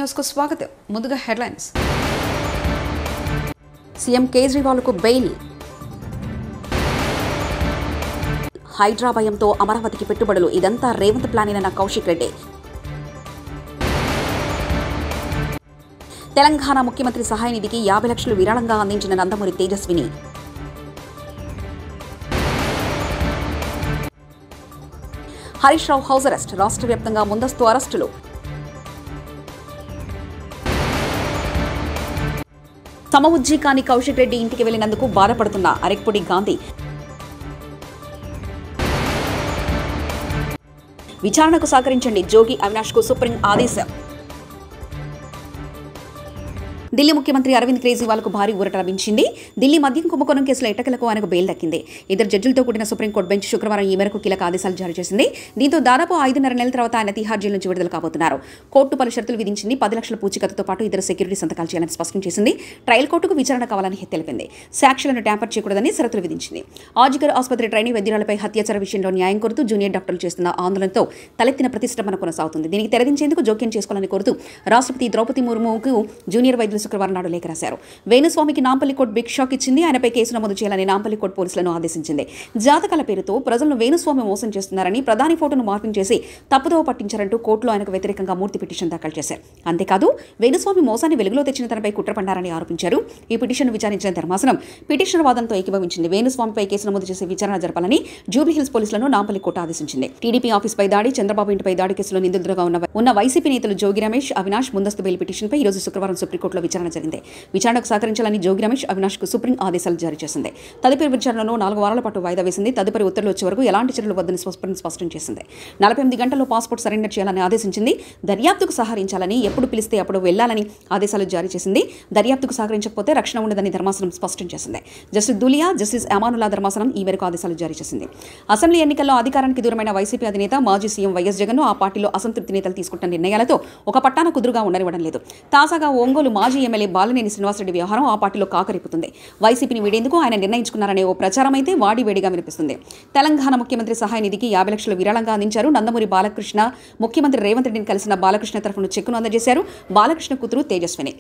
News కు స్వాగతం. ముందుగా హెడ్లైన్స్. సీఎం కేజ్రీవాల్ కు బెయిల్. హైడ్రా భయంతో అమరావతికి పెట్టుబడులు, ఇదంతా రేవంత్ ప్లాన్ అన్న కౌశిక్ రెడ్డి. తెలంగాణ ముఖ్యమంత్రి సహాయ నిధికి 50 లక్షలు విరాళంగా అందించిన నందమూరి తేజస్విని. హరీష్ రావు హౌస్ అరెస్ట్, రాష్ట్ర వ్యాప్తంగా ముందస్తు అరెస్టులు. సమవుజ్జీ కాని కౌశిక్ రెడ్డి ఇంటికి వెళ్లినందుకు బాధపడుతున్న అరెక్పొడి గాంధీ. విచారణకు సహకరించండి, జోగి అవినాష్ కు సుప్రీం ఆదేశం. ఢిల్లీ ముఖ్యమంత్రి అరవింద్ కేజ్రీవాల్ కు భారీ ఊరట లభించింది. ఢిల్లీ మద్యం కుంభకోణం కేసులో ఎట్టకేలకు ఆయనకు బెయిల్ దక్కింది. 2 జడ్జిలతో కూడిన సుప్రీంకోర్టు బెంచ్ శుక్రవారం ఈ మేరకు కీలక ఆదేశాలు జారీ చేసింది. దీంతో దాదాపు 5.5 నెలల తర్వాత ఆయన తిహార్ జైలు నుంచి విడుదల కాబోతున్నారు. కోర్టు పలు షరతులు విధించింది. 10 లక్షల పూచీకత్తుతో పాటు ఇతర సెక్యూరిటీ సంతకాలు చేయాలని స్పష్టం చేసింది. ట్రయల్ కోర్టుకు విచారణ కావాలని తెలిపింది. సాక్షులను ట్యాంపర్ చేయకూడదని షరతులు విధించింది. ఆజికర్ ఆసుపత్రి ట్రైనీ వైద్యురాలపై హత్యాచార విషయంలో న్యాయం కోరుతూ జూనియర్ డాక్టర్లు చేస్తున్న ఆందోళనతో తలెత్తిన ప్రతిష్టంభన కొనసాగుతుంది. దీనికి తెరదించేందుకు జోక్యం చేసుకోవాలని కోరుతూ రాష్ట్రపతి ద్రౌపది ముర్ముకు జూనియర్ వైద్యులు శుక్రవారం నాడు లేఖ రాశారు. వేణుస్వామికి నాంపల్లి కోర్టు బిగ్ షాక్ ఇచ్చింది. ఆయనపై కేసు నమోదు చేయాలని నాంపల్లి కోర్టు పోలీసులను ఆదేశించింది. జాతకాల పేరుతో ప్రజలను వేణుస్వామి మోసం చేస్తున్నారని, ప్రధాని ఫోటోను మార్పింగ్ చేసి తప్పుదోవ పట్టించారంటూ కోర్టులో ఆయనకు వ్యతిరేకంగా మూర్తి పిటిషన్ దాఖలు చేశారు. అంతేకాదు వేణుస్వామి మోసాన్ని వెలుగులో తెచ్చిన తనపై కుట్ర పన్నారని ఆరోపించారు. ఈ పిటిషన్ను విచారించిన ధర్మాసనం పిటిషనర్ వాదనతో ఏకీభవించింది. వేణుస్వామిపై కేసు నమోదు చేసి విచారణ జరపాలని జూబ్లీహిల్స్ పోలీసులను నాంపల్లి కోర్టు ఆదేశించింది. టీడీపీ ఆఫీస్పై దాడి, చంద్రబాబు ఇంటిపై దాడి కేసులో నిందితులుగా ఉన్న వైసీపీ నేతలు జోగి రమేష్, అవినాష్ ముందస్తు బెయిల్ పిటిషన్పై ఈ రోజు శుక్రవారం సుప్రీంకోర్టులో విచారణ జరిగింది. విచారణకు సహకరించాలని జోగి రమేష్, అవినాష్ కు సుప్రీం ఆదేశాలు జారీ చేసింది. తదుపరి విచారణను 4 వారాల పాటు వాయిదా వేసింది. తదుపరి ఉత్తర్వులు వచ్చే వరకు ఎలాంటి చర్యలు వద్దని సుప్రీం స్పష్టం చేసింది. 48 గంటల్లో పాస్పోర్ట్ సరెండర్ చేయాలని ఆదేశించింది. దర్యాప్తుకు సహకరించాలని, ఎప్పుడు పిలిస్తే అప్పుడు వెళ్లాలని ఆదేశాలు జారీ చేసింది. దర్యాప్తుకు సహకరించకపోతే రక్షణ ఉండదని ధర్మాసనం స్పష్టం చేసింది. జస్టిస్ దులియా, జస్టిస్ అమానుల్లా ధర్మాసనం ఈ మేరకు ఆదేశాలు జారీ చేసింది. అసెంబ్లీ ఎన్నికల్లో అధికారానికి దూరమైన వైసీపీ అధినేత మాజీ సీఎం వైఎస్ జగన్ ఆ పార్టీలో అసంతృప్తి నేతలు తీసుకుంటున్న నిర్ణయాలతో ఒక పట్టాన కుదురుగా ఉండనివ్వడం లేదు. తాజాగా ఒంగోలు మాజీ ఎమ్మెల్యే బాలినేని శ్రీనివాసరెడ్డి వ్యవహారం ఆ పార్టీలో కాకరిపుతుంది. వైసీపీని వీడేందుకు ఆయన నిర్ణయించుకున్నారనే ఓ ప్రచారం అయితే వాడివేడిగా వినిపిస్తుంది. తెలంగాణ ముఖ్యమంత్రి సహాయ నిధికి 50 లక్షలు విరాళంగా అందించారు. నందమూరి బాలకృష్ణ ముఖ్యమంత్రి రేవంత్ రెడ్డిని కలిసిన బాలకృష్ణ తరఫున చెక్కును అందజేశారు. బాలకృష్ణ కూతురు తేజస్విని.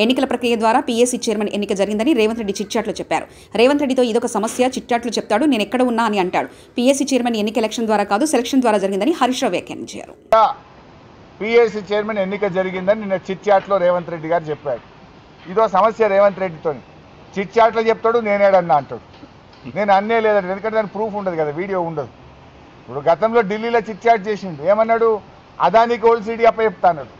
ఎన్నికల ప్రక్రియ ద్వారా పీఏసీ చైర్మన్ ఎన్నిక జరిగిందని రేవంత్ రెడ్డి చిట్చాట్లో చెప్పారు. రేవంత్ రెడ్డితో ఇదొక సమస్య, చిట్చాట్లు చెప్తాడు, నేను ఎక్కడ ఉన్నా అని అంటాడు. పీఏసీ చైర్మన్ ఎన్నిక ఎలక్షన్ ద్వారా కాదు, సెలక్షన్ ద్వారా జరిగిందని హరీష్ రావు వ్యాఖ్యానించారు. పీఏసీ చైర్మన్ ఎన్నిక జరిగిందని నిన్న చిట్చాట్లో రేవంత్ రెడ్డి గారు చెప్పాడు. ఇదో సమస్య రేవంత్ రెడ్డితో. చిట్చాట్లో చెప్తాడు, నేనేడన్నా అంటాడు. నేను అన్నే లేదంటే, ఎందుకంటే దాని ప్రూఫ్ ఉండదు కదా, వీడియో ఉండదు. ఇప్పుడు గతంలో ఢిల్లీలో చిట్చాట్ చేసిండు. ఏమన్నాడు? అదానికి ఓల్డ్ సిటీ అప్ప చెప్తాడు.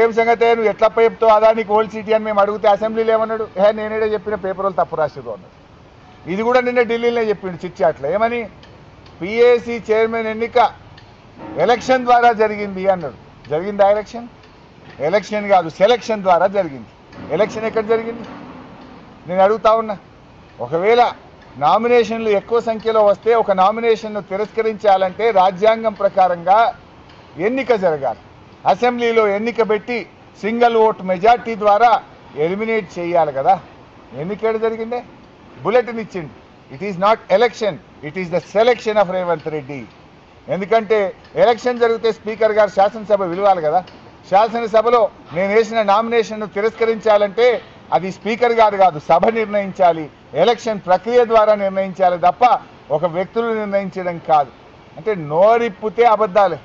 ఏం సంగతే, నువ్వు ఎట్లా చెప్తావు అదానికి ఓల్డ్ సిటీ అని మేము అడిగితే అసెంబ్లీలో ఏమన్నాడు? నేనేడే చెప్పిన పేపర్ వాళ్ళు తప్పు రాసిరు అన్నాడు. ఇది కూడా నిన్న ఢిల్లీలోనే చెప్పిండు చిట్చాట్లో. ఏమని? పీఏసీ చైర్మన్ ఎన్నిక ఎలక్షన్ ద్వారా జరిగింది అన్నాడు. జరిగిందా ఎలక్షన్? ఎలక్షన్ కాదు, సెలక్షన్ ద్వారా జరిగింది. ఎలక్షన్ ఎక్కడ జరిగింది? నేను అడుగుతా ఉన్నా. ఒకవేళ నామినేషన్లు ఎక్కువ సంఖ్యలో వస్తే ఒక నామినేషన్ను తిరస్కరించాలంటే రాజ్యాంగం ప్రకారంగా ఎన్నిక జరగాలి. అసెంబ్లీలో ఎన్నిక పెట్టి సింగిల్ ఓట్ మెజార్టీ ద్వారా ఎలిమినేట్ చేయాలి కదా. ఎన్నిక జరిగిందే? బులెటిన్ ఇచ్చింది. It is not election, it is the selection of Revanth Reddy. ఎందుకంటే ఎలక్షన్ జరిగితే స్పీకర్ గారు శాసనసభ విలువాలి కదా. శాసనసభలో నేను వేసిన నామినేషన్ను తిరస్కరించాలంటే అది స్పీకర్ గారు కాదు, సభ నిర్ణయించాలి. ఎలక్షన్ ప్రక్రియ ద్వారా నిర్ణయించాలి తప్ప ఒక వ్యక్తులు నిర్ణయించడం కాదు. అంటే నోరిప్పితే అబద్ధాలే.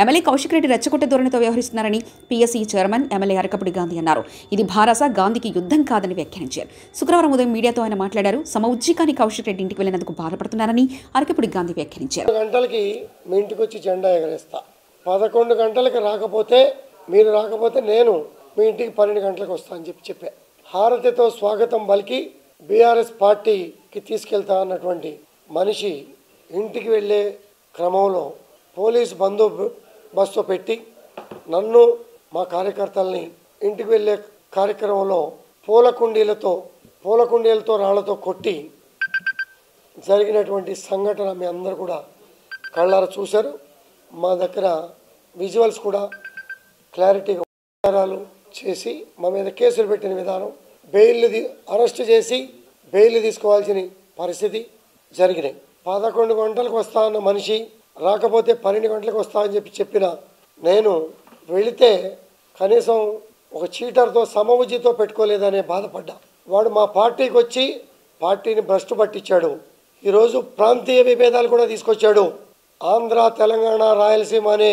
ఎమ్మెల్యే కౌశిక్ రెడ్డి రెచ్చగొట్టే ధోరణితో వ్యవహరిస్తున్నారని PSC chairman MLA Arekapudi Gandhi అన్నారు. ఇది భారస, గాంధీకి యుద్ధం కాదని వ్యాఖ్యానించారు. శుక్రవారం ఉదయం మీడియాతో ఆయన మాట్లాడారు. సమఉజ్జీకాని కౌశిక్ రెడ్డి ఇంటికి వెళ్లినందుకు బాధపడుతున్నారని అరకపూడి గాంధీ వ్యాఖ్యానించారు. 11 గంటలకి మీ ఇంటికి వచ్చి జెండా ఎగరేస్తా. 11 గంటలకి రాకపోతే, మీరు రాకపోతే నేను మీ ఇంటికి 12 గంటలకు వస్తా అని చెప్పా. హారతితో స్వాగతం పలికి బీఆర్ఎస్ పార్టీకి తీసుకెళ్తా అన్నటువంటి మనిషి ఇంటికి వెళ్ళే క్రమంలో పోలీసు బందోబస్తు పెట్టి నన్ను, మా కార్యకర్తల్ని ఇంటికి వెళ్ళే కార్యక్రమంలో పూల కుండీలతో రాళ్లతో కొట్టి జరిగినటువంటి సంఘటన మీ అందరూ కూడా కళ్ళారా చూశారు. మా దగ్గర విజువల్స్ కూడా క్లారిటీగా ఆధారాలు చేసి మా మీద కేసులు పెట్టిన విధానం, అరెస్ట్ చేసి బెయిల్ తీసుకోవాల్సిన పరిస్థితి, జరిగినాయి. 11 గంటలకు వస్తా అన్న మనిషి రాకపోతే 12 గంటలకు వస్తా అని చెప్పిన నేను వెళితే కనీసం ఒక చీటర్తో సమవుజ్జితో పెట్టుకోలేదనే బాధపడ్డా. వాడు మా పార్టీకి వచ్చి పార్టీని భ్రష్టు పట్టించాడు. ఈరోజు ప్రాంతీయ విభేదాలు కూడా తీసుకొచ్చాడు. ఆంధ్ర, తెలంగాణ, రాయలసీమ అనే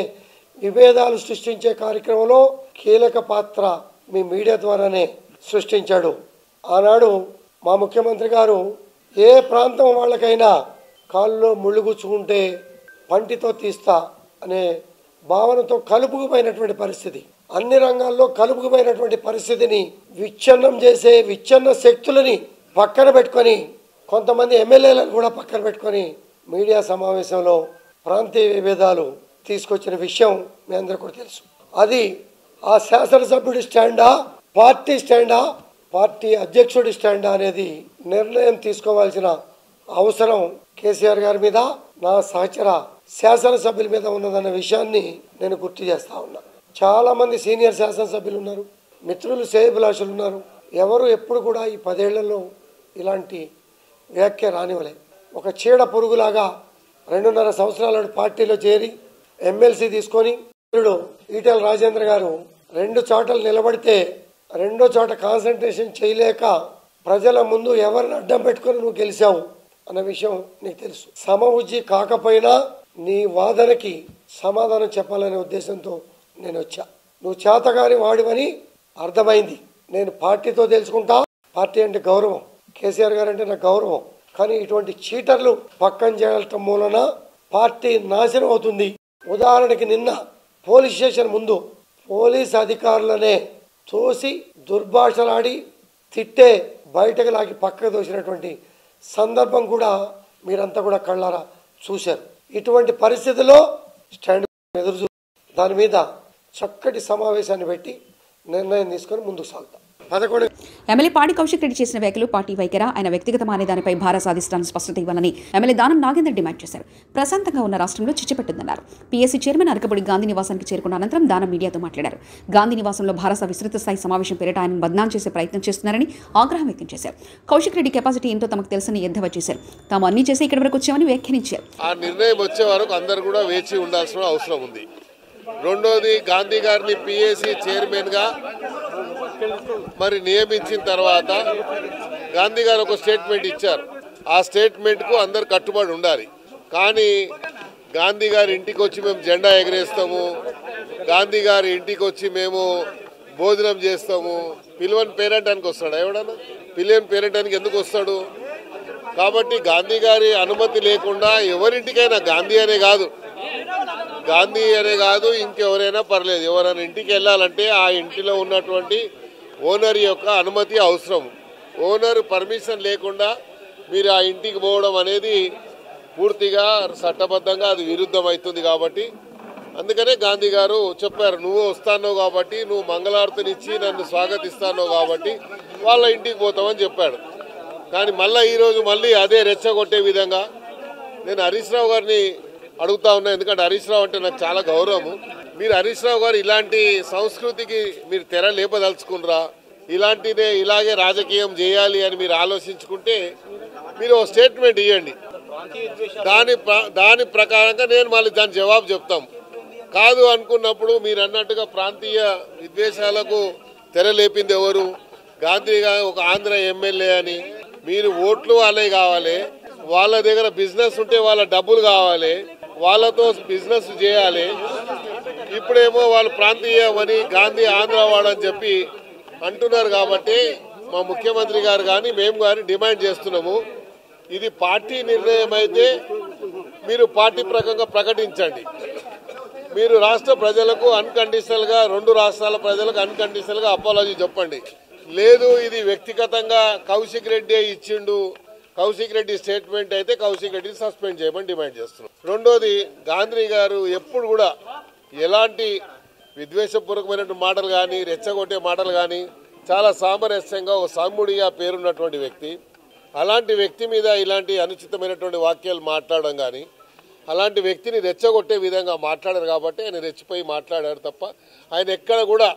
విభేదాలు సృష్టించే కార్యక్రమంలో కీలక పాత్ర మీ మీడియా ద్వారానే సృష్టించాడు. ఆనాడు మా ముఖ్యమంత్రి గారు ఏ ప్రాంతం వాళ్ళకైనా కాళ్ళలో ముళ్ళు గుచ్చుకుంటే పంటితో తీస్తా అనే భావనతో కలుపుకుపోయినటువంటి పరిస్థితి, అన్ని రంగాల్లో కలుపుకుపోయినటువంటి పరిస్థితిని విచ్ఛిన్నం చేసే విచ్ఛిన్న శక్తులని పక్కన పెట్టుకొని కొంతమంది ఎమ్మెల్యేలను కూడా పక్కన పెట్టుకొని మీడియా సమావేశంలో ప్రాంతీయ విభేదాలు తీసుకొచ్చిన విషయం మీ అందరికీ కూడా తెలుసు. అది ఆ శాసనసభ్యుడి స్టాండా, పార్టీ స్టాండా, పార్టీ అధ్యక్షుడి స్టాండా అనేది నిర్ణయం తీసుకోవాల్సిన అవసరం కేసీఆర్ గారి మీద, నా సహచర శాసనసభ్యుల మీద ఉన్నదన్న విషయాన్ని నేను గుర్తు చేస్తా ఉన్నా. చాలా మంది సీనియర్ శాసనసభ్యులు ఉన్నారు, మిత్రులు, శ్రేయభిలాషులు ఉన్నారు. ఎవరు ఎప్పుడు కూడా ఈ 10 ఏళ్లలో ఇలాంటి వ్యాఖ్య రానివ్వలే. ఒక చీడ పురుగులాగా 2.5 సంవత్సరాల పార్టీలో చేరి ఎమ్మెల్సీ తీసుకొని ఈటెల రాజేంద్ర గారు 2 చోట్ల నిలబడితే 2వ చోట కాన్సన్ట్రేషన్ చేయలేక ప్రజల ముందు ఎవరిని అడ్డం పెట్టుకొని నువ్వు గెలిచావు అన్న విషయం నీకు తెలుసు. సమవుజ్జి కాకపోయినా నీ వాదనకి సమాధానం చెప్పాలనే ఉద్దేశంతో నేను వచ్చా. నువ్వు చేతగాని వాడివని అర్థమైంది. నేను పార్టీతో తెలుసుకుంటా. పార్టీ అంటే గౌరవం, కేసీఆర్ గారు అంటే నాకు గౌరవం. కానీ ఇటువంటి చీటర్లు పక్కన చేయటం మూలన పార్టీ నాశనం అవుతుంది. ఉదాహరణకి నిన్న పోలీస్ స్టేషన్ ముందు పోలీస్ అధికారులనే తోసి దుర్భాషలాడి తిట్టే బయటకు లాగి పక్కకు దోసినటువంటి సందర్భం కూడా మీరంతా కూడా కళ్ళారా చూశారు. ఇటువంటి పరిస్థితుల్లో స్టాండ్ ఎదురు దాని మీద చక్కటి సమావేశాన్ని పెట్టి నిర్ణయం తీసుకొని ముందుకు సాగుతాం. ఎమ్మెల్యే పాడి కౌశిక్ రెడ్డి చేసిన వ్యాఖ్యలు పార్టీ వైఖరా, ఆయన వ్యక్తిగతమనే దానిపై భారత సాధిష్టానికి స్పష్టత ఇవ్వాలని ఎమ్మెల్యే దానం నాగేందర్ డిమాండ్ చేశారు. ప్రశాంతంగా ఉన్న రాష్ట్రంలో చిచ్చుపెట్టిందన్నారు. పీఎస్సీ చైర్మన్ అరకపూడి గాంధీ నివాసానికి చేరుకున్న అనంతరం దానం మీడియాతో మాట్లాడారు. గాంధీ నివాసంలో భారత విస్తృత స్థాయి సమావేశం పేరిట ఆయన బద్నాం చేసే ప్రయత్నం చేస్తున్నారని ఆగ్రహం వ్యక్తం చేశారు. కౌశిక్ రెడ్డి కెపాసిటీ ఏంటో తమకు తెలుసని ఎద్దవా చేశారు. తాము అన్ని చేసి ఇక్కడి వరకు వచ్చామని వ్యాఖ్యానించారు. ఆ నిర్ణయం వచ్చే వరకు అందరూ కూడా వేచి ఉండాల్సిన అవసరం ఉంది. రెండోది, గాంధీ గారిని పిఎస్సి చైర్మన్గా మరి నియమించిన తర్వాత గాంధీ గారు ఒక స్టేట్మెంట్ ఇచ్చారు. ఆ స్టేట్మెంట్కు అందరు కట్టుబడి ఉండాలి. కానీ గాంధీ గారి ఇంటికి వచ్చి మేము జెండా ఎగరేస్తాము, గాంధీ గారి ఇంటికి వచ్చి మేము భోజనం చేస్తాము, పిలువని పేరెంటానికి వస్తాడు. ఎవడన్నా పిలువని పేరెంటానికి ఎందుకు వస్తాడు? కాబట్టి గాంధీ గారి అనుమతి లేకుండా ఎవరింటికైనా, గాంధీ అనే కాదు ఇంకెవరైనా పర్లేదు, ఎవరైనా ఇంటికి వెళ్ళాలంటే ఆ ఇంటిలో ఉన్నటువంటి ఓనర్ యొక్క అనుమతి అవసరం. ఓనర్ పర్మిషన్ లేకుండా మీరు ఆ ఇంటికి పోవడం అనేది పూర్తిగా చట్టబద్ధంగా అది విరుద్ధం అవుతుంది. కాబట్టి అందుకనే గాంధీ గారు చెప్పారు, నువ్వు వస్తానో కాబట్టి, నువ్వు మంగళారతినిచ్చి నన్ను స్వాగతిస్తానో కాబట్టి వాళ్ళ ఇంటికి పోతామని చెప్పాడు. కానీ ఈరోజు మళ్ళీ అదే రెచ్చగొట్టే విధంగా నేను హరీష్ రావు గారిని అడుగుతా ఉన్నా. ఎందుకంటే హరీష్ రావు అంటే నాకు చాలా గౌరవము. మీరు హరీష్ రావు గారు ఇలాంటి సంస్కృతికి మీరు తెర లేపదలుచుకున్నారా? ఇలాగే రాజకీయం చేయాలి అని మీరు ఆలోచించుకుంటే మీరు ఒక స్టేట్మెంట్ ఇవ్వండి. దాని ప్రకారంగా నేను మళ్ళీ దాని జవాబు చెప్తాం. కాదు అనుకున్నప్పుడు మీరు అన్నట్టుగా ప్రాంతీయ విద్వేషాలకు తెరలేపింది ఎవరు? గాంధీ గారు ఒక ఆంధ్ర ఎమ్మెల్యే అని. మీరు ఓట్లు వాళ్ళే కావాలి, వాళ్ళ దగ్గర బిజినెస్ ఉంటే వాళ్ళ డబ్బులు కావాలి, వాళ్ళతో బిజినెస్ చేయాలి. ఇప్పుడేమో వాళ్ళు ప్రాంతీయమని గాంధీ ఆంధ్ర వాడని చెప్పి అంటున్నారు. కాబట్టి మా ముఖ్యమంత్రి గారు కానీ మేము కానీ డిమాండ్ చేస్తున్నాము, ఇది పార్టీ నిర్ణయం అయితే మీరు పార్టీ ప్రకంగా ప్రకటించండి. మీరు రాష్ట్ర ప్రజలకు అన్కండిషనల్గా, 2 రాష్ట్రాల ప్రజలకు అన్కండిషనల్గా అపాలజీ చెప్పండి. లేదు ఇది వ్యక్తిగతంగా కౌశిక్ రెడ్డి ఇచ్చిండు, కౌశిక్ రెడ్డి స్టేట్మెంట్ అయితే కౌశిక్ రెడ్డిని సస్పెండ్ చేయమని డిమాండ్ చేస్తున్నాం. రెండోది, గాంధీ గారు ఎప్పుడు కూడా ఎలాంటి విద్వేషపూర్వకమైనటువంటి మాటలు కానీ, రెచ్చగొట్టే మాటలు కానీ, చాలా సామరస్యంగా ఒక సాముడిగా పేరున్నటువంటి వ్యక్తి. అలాంటి వ్యక్తి మీద ఇలాంటి అనుచితమైనటువంటి వాక్యాలు మాట్లాడడం కానీ, అలాంటి వ్యక్తిని రెచ్చగొట్టే విధంగా మాట్లాడారు. కాబట్టి ఆయన రెచ్చిపోయి మాట్లాడారు తప్ప ఆయన ఎక్కడ కూడా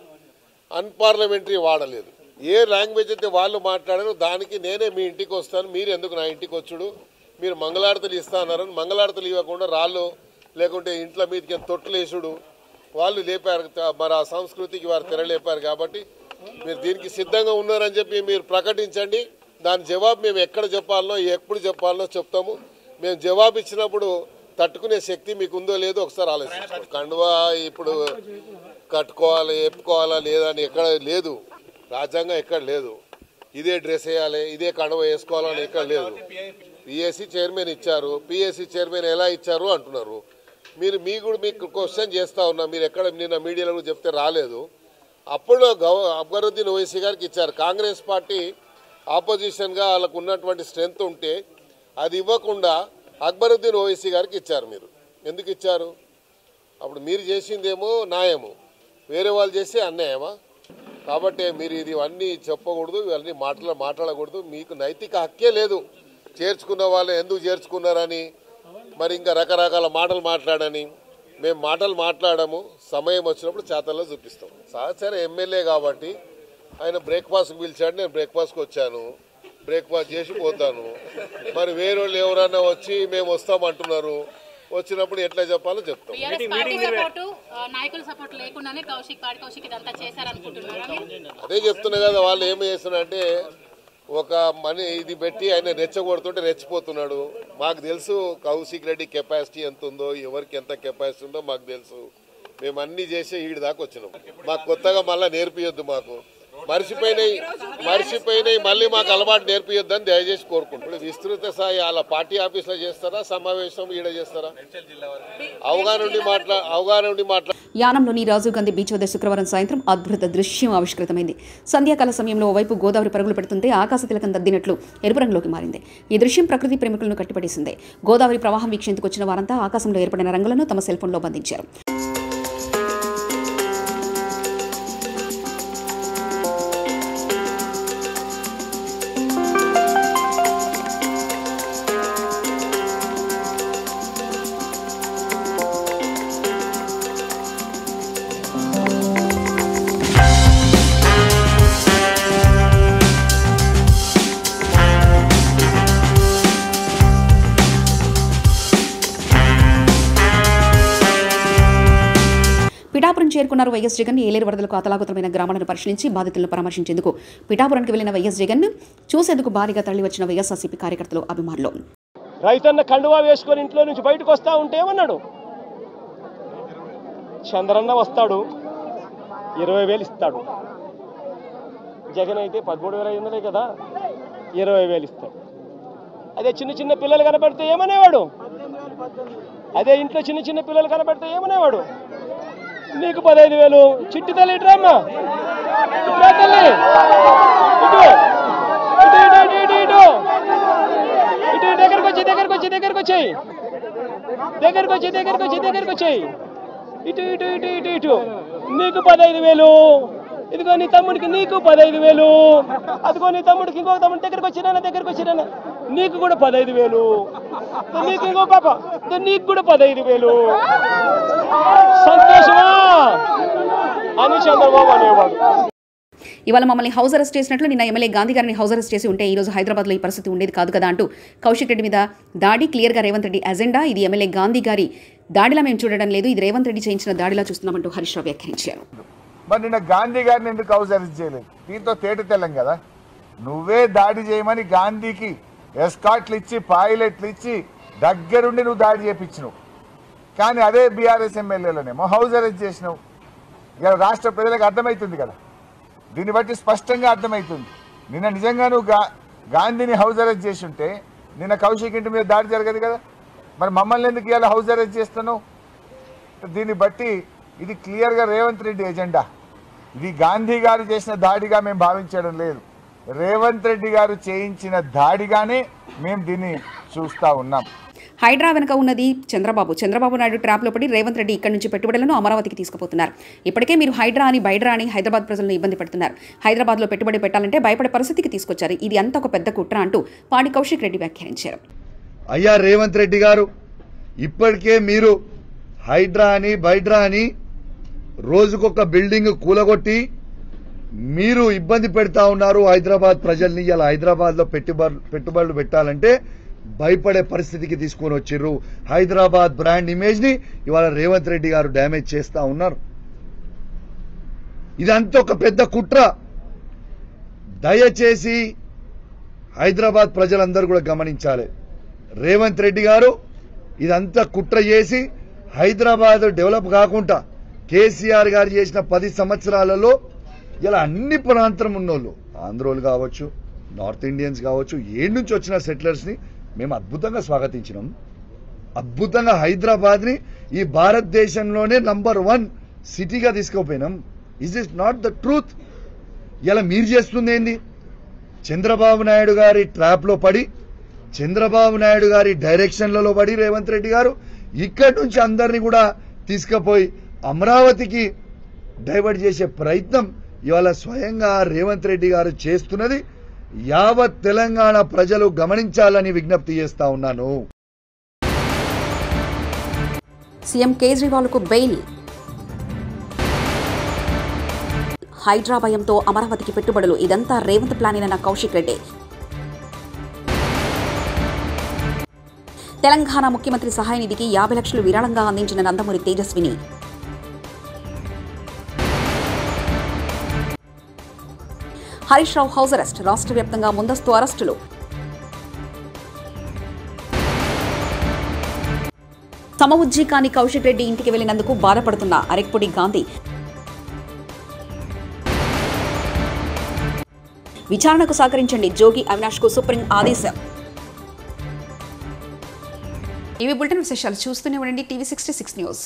అన్పార్లమెంటరీ వాడలేదు. ఏ లాంగ్వేజ్ అయితే వాళ్ళు మాట్లాడారో దానికి నేనే మీ ఇంటికి వస్తాను, మీరు ఎందుకు నా ఇంటికి వచ్చుడు, మీరు మంగళారతులు ఇస్తా అన్నారని మంగళారతులు ఇవ్వకుండా రాళ్ళు లేకుంటే ఇంట్లో మీదకి తొట్టులు వేసుడు వాళ్ళు లేపారు. మరి ఆ సంస్కృతికి వారు తెరలేపారు. కాబట్టి మీరు దీనికి సిద్ధంగా ఉన్నారని చెప్పి మీరు ప్రకటించండి. దాని జవాబు మేము ఎక్కడ చెప్పాలనో ఎప్పుడు చెప్పాలనో చెప్తాము. మేము జవాబు ఇచ్చినప్పుడు తట్టుకునే శక్తి మీకు ఉందో లేదో ఒకసారి ఆలోచించుకోండి. కండువా ఇప్పుడు కట్టుకోవాలి ఎప్పుకోవాలా లేదా అని ఎక్కడ లేదు, రాజ్యాంగం ఎక్కడ లేదు. ఇదే డ్రెస్ వేయాలి ఇదే కండువా వేసుకోవాలని ఎక్కడ లేదు. పిఎస్సి చైర్మన్ ఇచ్చారు, పిఎస్సి చైర్మన్ ఎలా ఇచ్చారు అంటున్నారు. మీకు క్వశ్చన్ చేస్తా ఉన్నా, మీరు ఎక్కడ నిన్న మీడియాలో చెప్తే రాలేదు. అప్పుడు అక్బరుద్దీన్ ఓవైసీ గారికి ఇచ్చారు. కాంగ్రెస్ పార్టీ ఆపోజిషన్గా వాళ్ళకు ఉన్నటువంటి స్ట్రెంత్ ఉంటే అది ఇవ్వకుండా అక్బరుద్దీన్ ఓవైసీ గారికి ఇచ్చారు. మీరు ఎందుకు ఇచ్చారు? అప్పుడు మీరు చేసిందేమో న్యాయము, వేరే వాళ్ళు చేస్తే అన్యాయమా? కాబట్టి మీరు ఇవన్నీ చెప్పకూడదు, ఇవన్నీ మాట్లాడకూడదు. మీకు నైతిక హక్కే లేదు. చేర్చుకున్న వాళ్ళు ఎందుకు చేర్చుకున్నారని మరి ఇంకా రకరకాల మాటలు మాట్లాడని. మేము మాటలు మాట్లాడము, సమయం వచ్చినప్పుడు చేతల్లో చూపిస్తాం. సహచర ఎమ్మెల్యే కాబట్టి ఆయన బ్రేక్ఫాస్ట్కి పిలిచాడు, నేను బ్రేక్ఫాస్ట్కి వచ్చాను, బ్రేక్ఫాస్ట్ చేసి పోతాను. మరి వేరే వాళ్ళు ఎవరన్నా వచ్చి మేము వస్తామంటున్నారు, వచ్చినప్పుడు ఎట్లా చెప్పాలో చెప్తాం. అదే చెప్తున్నా కదా, వాళ్ళు ఏం చేస్తున్నారంటే ఒక ఇది పెట్టి ఆయన రెచ్చగొడుతుంటే రెచ్చిపోతున్నాడు. మాకు తెలుసు కౌశిక్ రెడ్డి కెపాసిటీ ఎంత ఉందో, ఎవరికి ఎంత కెపాసిటీ ఉందో మాకు తెలుసు. మేము అన్ని చేసి ఈడి దాకా వచ్చినాం. మాకు కొత్తగా మళ్ళీ నేర్పియొద్దు. మాకు మర్చిపోయినాయి మళ్ళీ మాకు అలవాటు నేర్పియొద్దని దయచేసి కోరుకుంటాం. ఇప్పుడు విస్తృత స్థాయి వాళ్ళ పార్టీ ఆఫీస్లో చేస్తారా, సమావేశం ఈడ చేస్తారా? అవగాహన ఉండి యానంలోని రాజీవ్ గాంధీ బీచ్ వద్ద శుక్రవారం సాయంత్రం అద్భుత దృశ్యం ఆవిష్కృతమైంది. సంధ్యాకాల సమయంలో ఓవైపు గోదావరి పరుగులు పెడుతుంటే ఆకాశ తిలకం దద్దినట్లు ఎరుపు రంగులోకి మారింది. ఈ దృశ్యం ప్రకృతి ప్రేమికులను కట్టిపడేసింది. గోదావరి ప్రవాహం వీక్షించుకు వచ్చిన వారంతా ఆకాశంలో ఏర్పడిన రంగులను తమ సెల్ ఫోన్లో బంధించారు. పిఠాపురం చేరుకున్నారు వైఎస్ జగన్. ఏలేరు వరదలకు అతలాకుతలమైన గ్రామాలను పరిశీలించి బాధితులను పరామర్శించేందుకు పిఠాపురానికి వెళ్లిన వైఎస్ జగన్ చూసేందుకు భారీగా తరలి వచ్చిన వైఎస్ఆర్సీపీ కార్యకర్తలు, అభిమానులు. రైతన్న కండువా వేసుకొని ఇంట్లో నుంచి బయటకు వస్తా ఉంటే ఏమన్నాడు? చంద్రన్న వస్తాడు 20,000 ఇస్తాడు. జగన్ అయితే 13,500 కదా, 20,000 ఇస్తాడు. అదే చిన్న చిన్న పిల్లలు కనబడితే ఏమనేవాడు? అదే ఇంట్లో చిన్న చిన్న పిల్లలు కనబడితే ఏమనేవాడు? నీకు 15,000. చిట్టి తల్లి ఇట్రామ్మా, ఇట్రా తల్లి, ఇటు ఇటు ఇటు ఇటు ఇటు ఇటు దగ్గరకు వచ్చి ఇటు ఇటు ఇటు ఇటు ఇటు నీకు 15,000. ఇదిగో నీ తమ్ముడికి నీకు 15,000. అదిగో నీ తమ్ముడికి ఇంకొక తమ్ముడి దగ్గరకు వచ్చినా నీకు కూడా 15,000. నీకు ఇంకో పాప నీకు కూడా 15,000. సంతోషమా అని చంద్రబాబు అనేవాడు. ఇవాళ మమ్మల్ని హౌస్ అరెస్ట్ చేసినట్లు నిన్న ఎమ్మెల్యే గాంధీ గారిని హౌస్ అరెస్ట్ చేసి ఉంటే ఈ రోజు హైదరాబాద్లో ఈ పరిస్థితి ఉండేది కాదు కదా అంటూ కౌశిక్ రెడ్డి మీద దాడి. క్లియర్గా రేవంత్ రెడ్డి అజెండా, ఇది ఎమ్మెల్యే గాంధీ గారి దాడిలా మేము చూడడం లేదు, ఇది రేవంత్ రెడ్డి చేయించిన దాడిలా చూస్తున్నామంటూ హరీష్ రావు వ్యాఖ్యానించారు. మరి నిన్న గాంధీ గారిని ఎందుకు హౌస్ అరెస్ట్ చేయలేదు? దీంతో తేట తెల్లం కదా. నువ్వే దాడి చేయమని గాంధీకి ఎస్కాట్లు ఇచ్చి పైలట్లు ఇచ్చి దగ్గరుండి నువ్వు దాడి చేయించినావు. కానీ అదే బీఆర్ఎస్ ఎమ్మెల్యేలోనేమో హౌస్ అరెస్ట్ చేసినావు. ఇక రాష్ట్ర ప్రజలకు అర్థమవుతుంది కదా, దీన్ని బట్టి స్పష్టంగా అర్థమవుతుంది. నిన్న నిజంగా నువ్వు గాంధీని హౌస్ అరెస్ట్ చేసి ఉంటే నిన్న కౌశిక్ ఇంటి మీద దాడి జరగదు కదా. మరి మమ్మల్ని ఎందుకు ఇవాళ హౌస్ అరెస్ట్ చేస్తున్నావు? దీన్ని బట్టి ఇది క్లియర్గా రేవంత్ రెడ్డి ఎజెండా. ఇది గాంధీ గారు చేసిన దాడిగా మేము భావించడం లేదు, రేవంత్ రెడ్డి గారు చేయించిన దాడిగానే మేము దీన్ని చూస్తూ ఉన్నాం. హైడ్రా వెనుక ఉన్నది చంద్రబాబు నాయుడు ట్రాప్లో పడి రేవంత్ రెడ్డి ఇక్కడి నుంచి పెట్టుబడులను అమరావతికి తీసుకుపోతున్నారు. ఇప్పటికే మీరు హైడ్రా అని బైడ్రా అని హైదరాబాద్ ప్రజలను ఇబ్బంది పెడుతున్నారు. హైదరాబాద్లో పెట్టుబడి పెట్టాలంటే భయపడే పరిస్థితికి తీసుకొచ్చారు. ఇది అంతా ఒక పెద్ద కుట్ర అంటూ పాడి కౌశిక్ రెడ్డి వ్యాఖ్యానించారు. అయ్యా రేవంత్ రెడ్డి గారు, ఇప్పటికే మీరు హైడ్రా అని బైడ్రా అని రోజుకొక బిల్డింగ్ కూలగొట్టి మీరు ఇబ్బంది పెడతా ఉన్నారు హైదరాబాద్ ప్రజల్ని. ఇలా హైదరాబాద్లో పెట్టుబడులు పెట్టాలంటే భయపడే పరిస్థితికి తీసుకొని వచ్చిర్రు. హైదరాబాద్ బ్రాండ్ ఇమేజ్ ని ఇవాళ రేవంత్ రెడ్డి గారు డ్యామేజ్ చేస్తా ఉన్నారు. ఇదంతా ఒక పెద్ద కుట్ర. దయచేసి హైదరాబాద్ ప్రజలందరూ కూడా గమనించాలి. రేవంత్ రెడ్డి గారు ఇదంతా కుట్ర చేసి హైదరాబాద్ డెవలప్ కాకుండా కేసీఆర్ గారు చేసిన 10 సంవత్సరాలలో ఇలా అన్ని ప్రాంతం ఉన్నోళ్ళు, ఆంధ్రోలు కావచ్చు, నార్త్ ఇండియన్స్ కావచ్చు, ఏడు నుంచి వచ్చిన సెటిలర్స్ ని మేము అద్భుతంగా స్వాగతించినాం. అద్భుతంగా హైదరాబాద్ ని ఈ భారతదేశంలోనే నంబర్ 1 సిటీగా తీసుకుపోయినాం. Is is not the truth? ఇలా మీరు చేస్తుంది ఏంది? చంద్రబాబు నాయుడు గారి ట్రాప్ లో పడి, చంద్రబాబు నాయుడు గారి డైరెక్షన్లలో పడి రేవంత్ రెడ్డి గారు ఇక్కడి నుంచి అందరినీ కూడా తీసుకుపోయి అమరావతికి డైవర్ట్ చేసే ప్రయత్నం ఇవాళ స్వయంగా రేవంత్ రెడ్డి గారు చేస్తున్నది యావత్ తెలంగాణ ప్రజలు గమనించాలని విజ్ఞప్తి చేస్తా ఉన్నాను. CM కేజ్రీవాల్కు bail. హైడ్రా భయంతో అమరావతికి పెట్టుబడులు, ఇదంతా రేవంత్ ప్లానేనన్న కౌశిక్ రెడ్డి. తెలంగాణ ముఖ్యమంత్రి సహాయ నిధికి 50 లక్షలు విరాళంగా అందించిన నందమూరి తేజస్విని. హరీష్ రావు హౌస్ అరెస్ట్, రాష్ట్ర వ్యాప్తంగా ముందస్తు అరెస్టులు. సమవుజ్జీ కాని కౌశిక్ రెడ్డి ఇంటికి వెళ్లినందుకు బాధపడుతున్న అరెక్పొడి గాంధీ. విచారణకు సహకరించండి, జోగి అవినాష్ కు సుప్రీం ఆదేశం. ఇవి బులెటిన్ విశేషాలు. చూస్తూనే ఉండండి టీవీ 66 న్యూస్.